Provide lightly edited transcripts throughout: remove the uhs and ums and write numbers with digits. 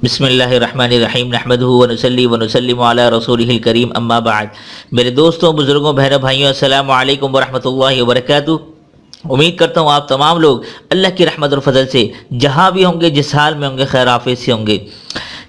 بسم اللہ الرحمن الرحیم نحمدہ ونصلی ونسلم علی رسولہ الکریم اما بعد۔ میرے دوستوں، بزرگوں، بہنوں، بھائیوں، السلام علیکم ورحمۃ اللہ وبرکاتہ۔ امید کرتا ہوں آپ تمام لوگ اللہ کی رحمت اور فضل سے جہاں بھی ہوں گے، جس حال میں ہوں گے، خیر عافیت سے ہوں گے۔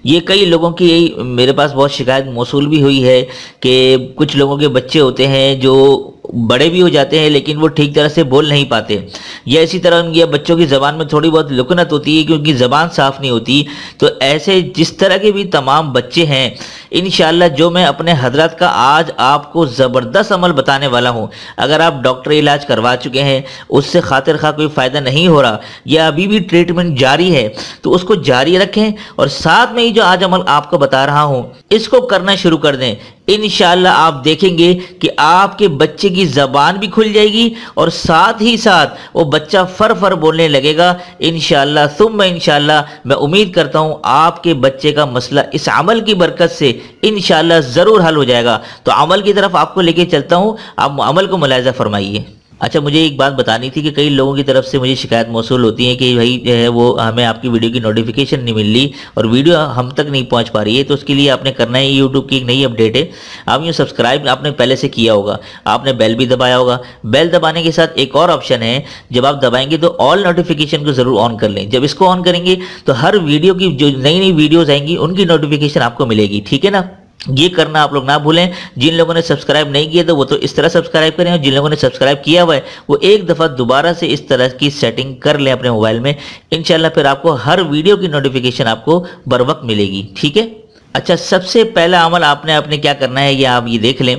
یہ کئی لوگوں کی میرے پاس بہت شکایت موصول بھی ہوئی ہے کہ کچھ لوگوں کے بچے ہوتے ہیں جو بڑے بھی ہو جاتے ہیں لیکن وہ ٹھیک طرح سے بول نہیں پاتے، یا اسی طرح ان کے بچوں کی زبان میں تھوڑی بہت لکنت ہوتی ہے کیونکہ زبان صاف نہیں ہوتی۔ تو ایسے جس طرح کے بھی تمام بچے ہیں، انشاءاللہ جو میں اپنے حضرات کا آج آپ کو زبردست عمل بتانے والا ہوں، اگر آپ ڈاکٹر علاج کروا چکے ہیں، اس سے خاطر خواہ کوئی فائدہ نہیں ہو رہا یا ابھی بھی ٹریٹمنٹ جاری ہے، تو اس کو جاری رکھیں اور ساتھ میں ہی جو آج عمل آپ کو بتا رہا ہوں اس کو کرنا شروع کر دیں۔ انشاءاللہ آپ دیکھیں گے کہ آپ کے بچے کی زبان بھی کھل جائے گی اور ساتھ ہی ساتھ وہ بچہ فر فر بولنے لگے گا انشاءاللہ ثم انشاءاللہ۔ میں امید کرتا ہوں آپ کے بچے کا مسئلہ اس عمل کی برکت سے انشاءاللہ ضرور حل ہو جائے گا۔ تو عمل کی طرف آپ کو لے کے چلتا ہوں، آپ عمل کو ملاحظہ فرمائیے۔ اچھا، مجھے ایک بات بتانی تھی کہ کئی لوگوں کی طرف سے مجھے شکایت موصول ہوتی ہے کہ بھائی جو ہے وہ ہمیں آپ کی ویڈیو کی نوٹیفیکیشن نہیں مل رہی اور ویڈیو ہم تک نہیں پہنچ پا رہی ہے۔ تو اس کے لیے آپ نے کرنا ہے، یوٹیوب کی ایک نئی اپڈیٹ ہے، آپ یوں سبسکرائب آپ نے پہلے سے کیا ہوگا، آپ نے بیل بھی دبایا ہوگا۔ بیل دبانے کے ساتھ ایک اور آپشن ہے، جب آپ دبائیں گے تو آل نوٹیفیکیشن کو ضرور آن کر لیں۔ جب اس کو آن کریں گے تو ہر ویڈیو کی جو نئی نئی ویڈیوز آئیں گی ان کی نوٹیفیکیشن آپ کو ملے گی، ٹھیک ہے نا؟ یہ کرنا آپ لوگ نہ بھولیں۔ جن لوگوں نے سبسکرائب نہیں کیا تو وہ تو اس طرح سبسکرائب کریں، اور جن لوگوں نے سبسکرائب کیا ہوا ہے وہ ایک دفعہ دوبارہ سے اس طرح کی سیٹنگ کر لیں اپنے موبائل میں، انشاءاللہ پھر آپ کو ہر ویڈیو کی نوٹیفیکیشن آپ کو بر وقت ملے گی، ٹھیک ہے؟ اچھا، سب سے پہلا عمل آپ نے کیا کرنا ہے یہ آپ یہ دیکھ لیں۔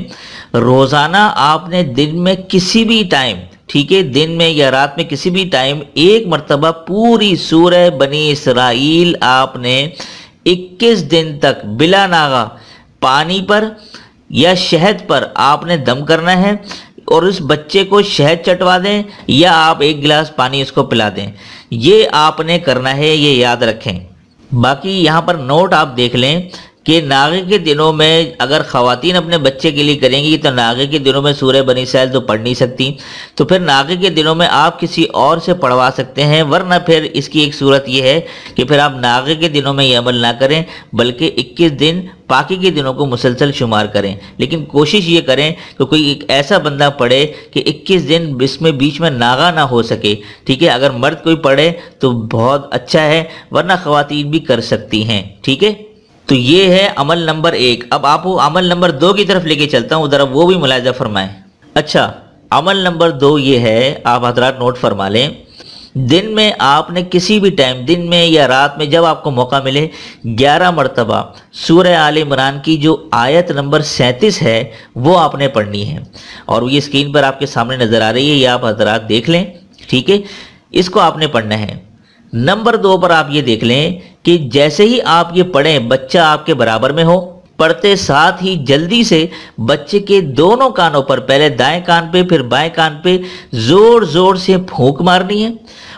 روزانہ آپ نے دن میں کسی بھی ٹائم، ٹھیک ہے، دن میں یا رات میں کسی بھی ٹائم ایک مرتبہ پوری سورہ بنی اسرائیل آپ نے 21 دن تک بلا ناغہ پانی پر یا شہد پر آپ نے دم کرنا ہے، اور اس بچے کو شہد چٹوا دیں یا آپ ایک گلاس پانی اس کو پلا دیں۔ یہ آپ نے کرنا ہے، یہ یاد رکھیں۔ باقی یہاں پر نوٹ آپ دیکھ لیں کہ ناغے کے دنوں میں اگر خواتین اپنے بچے کے لیے کریں گی تو ناغے کے دنوں میں سورہ بنی اسرائیل تو پڑھ نہیں سکتی، تو پھر ناغے کے دنوں میں آپ کسی اور سے پڑھوا سکتے ہیں، ورنہ پھر اس کی ایک صورت یہ ہے کہ پھر آپ ناغے کے دنوں میں یہ عمل نہ کریں بلکہ 21 دن پاکی کے دنوں کو مسلسل شمار کریں۔ لیکن کوشش یہ کریں کہ کوئی ایک ایسا بندہ پڑھے کہ 21 دن اس میں بیچ میں ناغا نہ ہو سکے، ٹھیک ہے؟ اگر مرد کوئی پڑھے تو بہت اچھا ہے، ورنہ خواتین بھی کر سکتی ہیں، ٹھیک ہے؟ تو یہ ہے عمل نمبر 1۔ اب آپ کو عمل نمبر 2 کی طرف لے کے چلتا ہوں، ذرا وہ بھی ملاحظہ فرمائیں۔ اچھا، عمل نمبر 2 یہ ہے، آپ حضرات نوٹ فرما لیں۔ دن میں آپ نے کسی بھی ٹائم، دن میں یا رات میں جب آپ کو موقع ملے، 11 مرتبہ سورہ آل عمران کی جو آیت نمبر 37 ہے وہ آپ نے پڑھنی ہے، اور یہ اسکرین پر آپ کے سامنے نظر آ رہی ہے، یہ آپ حضرات دیکھ لیں، ٹھیک ہے؟ اس کو آپ نے پڑھنا ہے۔ نمبر 2 پر آپ یہ دیکھ لیں کہ جیسے ہی آپ یہ پڑھیں بچہ آپ کے برابر میں ہو، پڑھتے ساتھ ہی جلدی سے بچے کے دونوں کانوں پر، پہلے دائیں کان پہ پھر بائیں کان پہ زور زور سے پھونک مارنی ہے،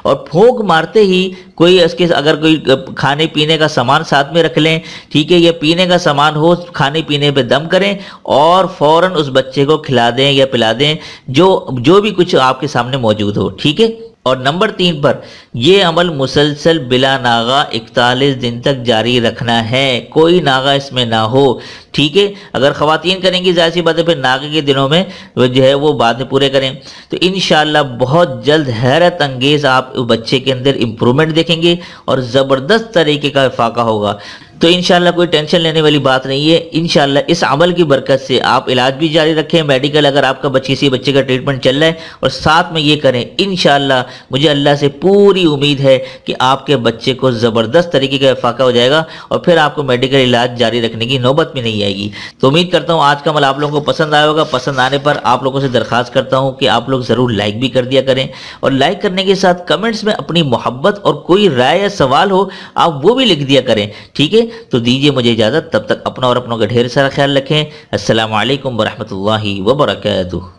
اور پھونک مارتے ہی کوئی اس کے اگر کوئی کھانے پینے کا سامان ساتھ میں رکھ لیں، ٹھیک ہے، یا پینے کا سامان ہو، کھانے پینے پہ دم کریں اور فوراً اس بچے کو کھلا دیں یا پلا دیں جو بھی کچھ آپ کے سامنے موجود ہو، ٹھیک ہے؟ اور نمبر 3 پر یہ عمل مسلسل بلا ناغہ 41 دن تک جاری رکھنا ہے، کوئی ناغہ اس میں نہ ہو، ٹھیک ہے؟ اگر خواتین کریں گی ظاہر سی بات ہے پھر ناغے کے دنوں میں جو ہے وہ بعد میں پورے کریں۔ تو انشاءاللہ بہت جلد حیرت انگیز آپ بچے کے اندر امپرومنٹ دیکھیں گے اور زبردست طریقے کا افاقہ ہوگا۔ تو انشاءاللہ کوئی ٹینشن لینے والی بات نہیں ہے۔ انشاءاللہ اس عمل کی برکت سے آپ علاج بھی جاری رکھیں، میڈیکل اگر آپ کا کسی بچے کا ٹریٹمنٹ چل رہا ہے، اور ساتھ میں یہ کریں، انشاءاللہ مجھے اللہ سے پوری امید ہے کہ آپ کے بچے کو زبردست طریقے کا افاقہ ہو جائے گا اور پھر آپ کو میڈیکل علاج جاری رکھنے کی نوبت بھی نہیں آئے گی۔ تو امید کرتا ہوں آج کا عمل آپ لوگوں کو پسند آیا ہوگا۔ پسند آنے پر آپ لوگوں سے درخواست کرتا ہوں کہ آپ لوگ ضرور لائک بھی کر دیا کریں، اور لائک کرنے کے ساتھ کمنٹس میں اپنی محبت اور کوئی رائے یا سوال ہو آپ وہ بھی لکھ دیا کریں، ٹھیک ہے؟ تو دیجیے مجھے اجازت، تب تک اپنا اور اپنوں کا ڈھیر سارا خیال رکھیں۔ السلام علیکم ورحمۃ اللہ وبرکاتہ۔